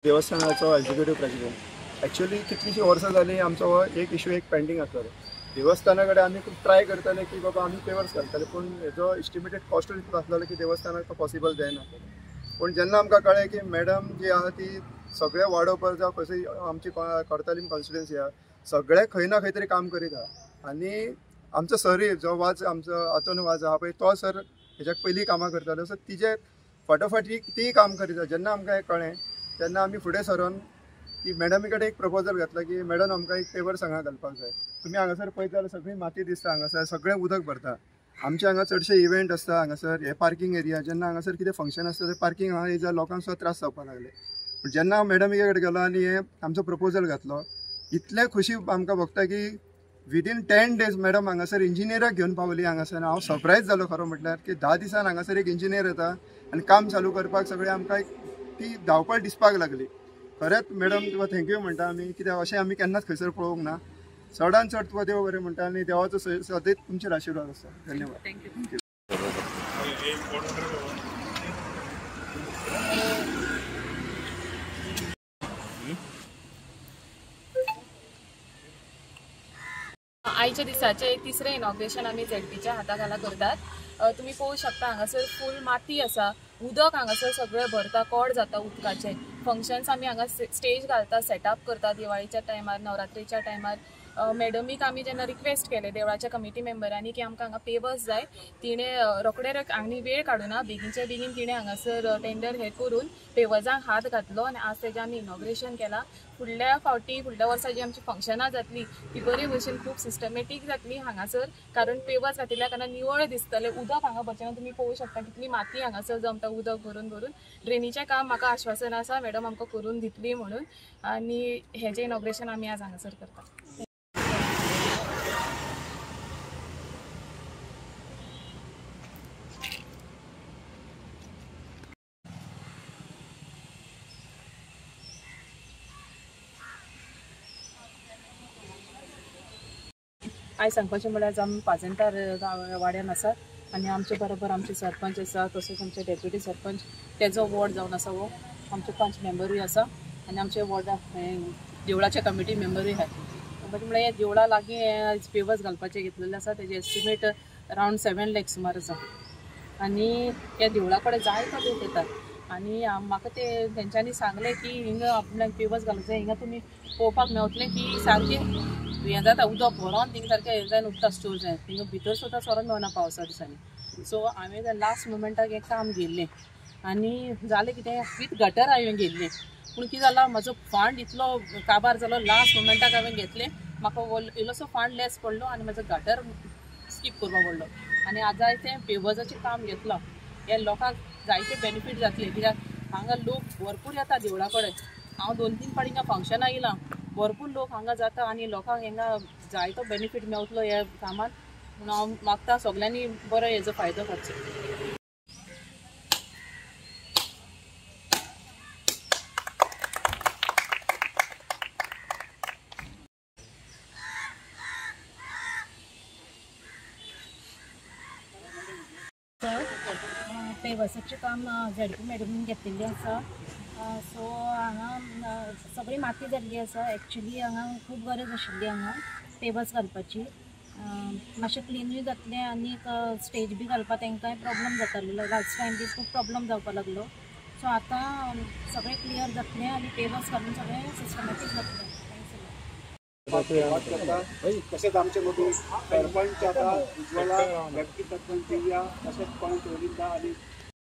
देवस्थानाचो executive president actually कितलीशीं वर्सां जालीं आमचो हो एक इश्यू एक पेंडींग आसलो. देवस्थाना कडेन आमी खूब ट्राय करताले की बाबा आमी पेवर्स घालताले, पूण हेजो एस्टिमेटेड कॉस्ट इतलो आसलेलो की देवस्थानाक तो पॉसिबल जायना. पूण जेन्ना आमकां कळ्ळें की मॅडम जी आहा ती सगळे वाडोवपाक जावं खंय आमची कोर्तालीम कॉन्स्टिट्युएन्सी आहा सगळे खंय ना खंय तरी काम करीत आहा. आनी आमचो सरूय जो वाज आमचो आतोन वाज आहा पळय तो सर हेज्याक पयलीं कामां करतालो, सो तिजे फाटोफाटी तीय काम करीत आहा. जेन्ना आमकां हें कळ्ळें तेन्ना आमी फुडें सरून की मॅडमी कडेन एक प्रपोजल घातला की मॅडम आमकां एक पेवर्स हांगा घालपाक जाय. तुमी हांगासर पळयत जाल्यार सगळी माती दिसता, हांगासर सगळें उदक भरता. आमचे हांगा चडशे इव्हेंट आसता हांगासर, हे पार्किंग एरिया, जेन्ना हांगासर कितें फंक्शन आसता ते पार्किंग हांगा येयत जाल्यार लोकांक सुद्दां त्रास जावपाक लागले. पूण जेन्ना हांव मॅडमी कडेन गेलो आनी हे आमचो प्रपोजल घातलो, इतले खुशी आमकां भोगता की विदीन 10 days मॅडम हांगासर इंजिनियराक घेवन पावली हांगासर. हांव सरप्रायज जालो खरो म्हटल्यार की 10 दिसान हांगासर एक इंजिनियर येता आनी काम चालू करपाक सगळें आमकां ती धांवपळ दिसपाक लागली. खरेंच मॅडम तुका थँक्यू म्हणटा आमी, कित्याक अशें आमी केन्नाच खंयसर पळोवंक ना. चडान चड तुका देव बरें म्हणटा आनी देवाचो सदैत तुमचेर आशिर्वाद आसा. धन्यवाद. थँक्यू. आयच्या दिसाचे तिसरें इनॉग्रेशन आमी झेडपीच्या हाताखाला करतात. तुम्ही पळोवंक शकता हांगासर फूल माती आसा, उदक हांगासर सगळें भरता, कोड जाता उदकाचे. फंक्शन्स आमी हांगा स्टेज घालता, सेटअप करता दिवाळीच्या टायमार, नवरात्रीच्या टायमार. मॅडमीक आमी जेन्ना रिक्वेस्ट केले देवळाच्या कमिटी मेंबरांनी की आमकां हांगा पेवर्स जाय, तिणें रोखडे आनी वेळ काडूना बेगीनच्या बेगीन तिणें हांगासर टेंडर हे करून पेवर्सांक हात घातलो आनी आज तेजें आमी इनॉग्रेशन केलां. फुडल्या वर्सा जी आमची फंक्शनां जातली ती बरे भशेन खूब सिस्टमॅटीक जातली हांगासर, कारण पेवर्स घातिल्ल्या कारणान निवळ दिसतलें. उदक हांगा भरचेना, तुमी पळोवंक शकता कितली माती हांगासर जमता उदक भरून भरून. ड्रेनीचें काम म्हाका आश्वासन आसा मॅडम आमकां करून दितली म्हणून, आनी हेजें इनॉग्रेशन आमी आज हांगासर करता. आयज सांगपाचें म्हळ्यार आमी पाजंटार वाड्यान आसात आनी आमचे बरोबर आमचे सरपंच आसा, तशेंच आमचे डेप्युटी सरपंच तेजो वॉर्ड जावन आसा वो, आमचे 5 मेंबरूय आसा आनी आमचे वॉर्डा देवळाचे कमिटी मेंबरूय आहात. सांगपाचें म्हळ्यार हे देवळा लागीं पेवर्स घालपाचे घेतलेले आसा, तेजे एस्टिमेट अरावंड 7 lakhs सुमार आसा. आनी त्या देवळा कडेन जायतो लोक येतात आनी म्हाका ते तेंच्यांनी सांगलें की हिंगा आपल्याक पेवर्स घालूंक जाय, हिंगा तुमी पळोवपाक मेवतलें की सारकें हें जाता, उदक भरोन थिंगा सारकें हें जायन उदता स्टोर जायन, थिंगा भितर सुद्दां सोरोन मेवना पावसा दिसांनी. सो हांवें लास्ट मोमेंटाक हें काम घेतलें आनी जालें कितें विथ गटर हांवें घेतलें. पूण कितें जालां, म्हजो फंड इतलो काबार जालो, लास्ट मोमेंटाक हांवें घेतलें, म्हाका इल्लोसो फंड लेस पडलो आनी म्हजो गटर स्कीप करपा पडलो. आनी आज तें पेवर्साचें काम घेतलां, हे लोकांक जायते बेनिफीट जातले, कित्याक हांगा लोक भरपूर येता देवळा कडेन. हांव 2-3 फावटी हिंगा फंक्शनां येयलां, भरपूर लोक हांगा जाता आनी लोकांक हिंगा जायतो बेनिफीट मेवतलो ह्या कामान. म्हणून हांव मागता सगळ्यांनी बरो हेजो फायदो घेवचो. पेवर्साचें काम झेडपी मॅडमीन घेतिल्लें आसा. सो हांगा सगळी माती जाल्ली आसा. एक्चुली हांगा खूब गरज आशिल्ली हांगा पेवर्स घालपाची. मातशें क्लिनूय जातलें आनी स्टेज बी घालपाक तांकांय प्रॉब्लम जातालो, लास्ट टायम बी खूब प्रॉब्लम जावपाक लागलो. सो आतां सगळें क्लियर जातलें आनी पेवर्स घालून सगळें सिस्टमॅटीक जातलें. तसेच आमचे मधून सरपंच आता उज्ज्वला व्यक्ती सरपंच दिव्या, तसेच पॉईंट ओलिंदा आणि